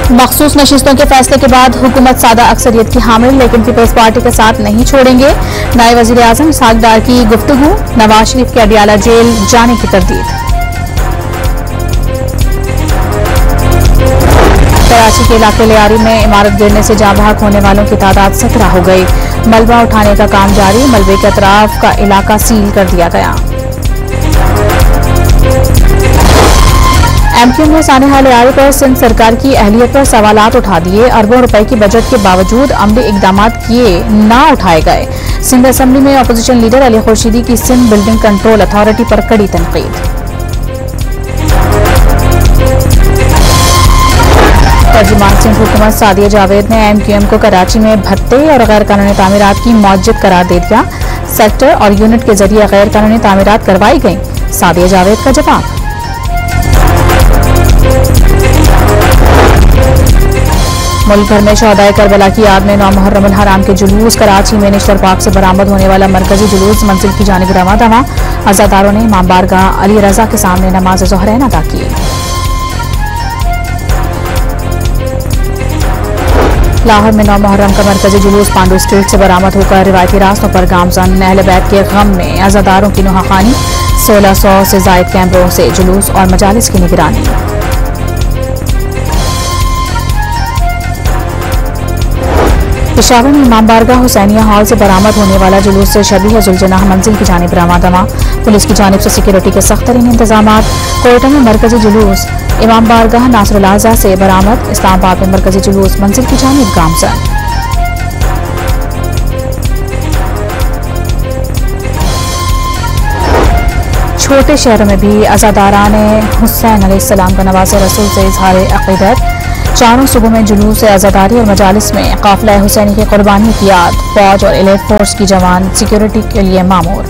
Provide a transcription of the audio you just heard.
मखसूस नशिस्तों के फैसले के बाद हुकूमत सादा अक्सरियत की हामिल, लेकिन पीपल्स पार्टी का साथ नहीं छोड़ेंगे। नायब वजीर आजम इसहाक डार की गुफ्तगू, नवाज शरीफ के अडियाला जेल जाने की तरदीद। कराची के इलाके लियारी में इमारत गिरने से जाँ बहक होने वालों की तादाद 17 हो गई। मलबा उठाने का काम जारी, मलबे के अतराफ का इलाका सील कर दिया गया। एमक्यूएम ने सानेहा लियारी पर सिंध सरकार की अहलियत पर सवालात उठा दिए। अरबों रुपए की बजट के बावजूद अमली इकदाम किए ना उठाए गए। सिंध असेंबली में अपोजिशन लीडर अली खुर्शीदी की सिंध बिल्डिंग कंट्रोल अथॉरिटी पर कड़ी तनकीद। तर्जुमान सिंध हुकूमत सादिया जावेद ने एमक्यूएम को कराची में भत्ते और गैर कानूनी तामीरात की मौजूद करार दे दिया। सेक्टर और यूनिट के जरिए गैर कानूनी तामीरात करवाई गई। सादिया जावेद का जवाब। मुल्क भर में शहदाए करबला की याद में 9 मुहर्रम हराम के जुलूस। कराची में निश्तर पार्क से बरामद होने वाला मरकजी जुलूस मंजिल की जानिब रवाना हुआ। अज़ादारों ने इमाम बारगाह अली रजा के सामने नमाज ज़ोहरैन अदा की। लाहौर में 9 मुहर्रम का मरकजी जुलूस पांडू स्ट्रीट से बरामद होकर रिवायती रास्तों पर गामजन। अहले बैत के गम में अज़ादारों की नुहाखानी। 1600 से जायद कैमरों से जुलूस और मजालिस की निगरानी। पेशावर में इमाम बारगाह हुसैनिया हॉल से बरामद होने वाला जुलूस से शबीह जुलजनाह मंजिल की जानिब रवाना हुआ। पुलिस की जानिब से सिक्योरिटी के सख्त तरीन इंतजाम। कोयटा में मरकजी जुलूस इमाम बारगाह नासरुल आज़ा से बरामद। इस्लामाबाद में मरकजी जुलूस मंजिल की जानिब गामजन। छोटे शहरों में भी अज़ादारान हुसैन अलैहिस्सलाम का नवाज़े रसूल से इजहार अक़ीदत। चारों सूबों में जुलूस अज़ादारी और मजालिस में काफिला हुसैनी की कुर्बानी की याद। फौज और एलिट फोर्स की जवान सिक्योरिटी के लिए मामूर।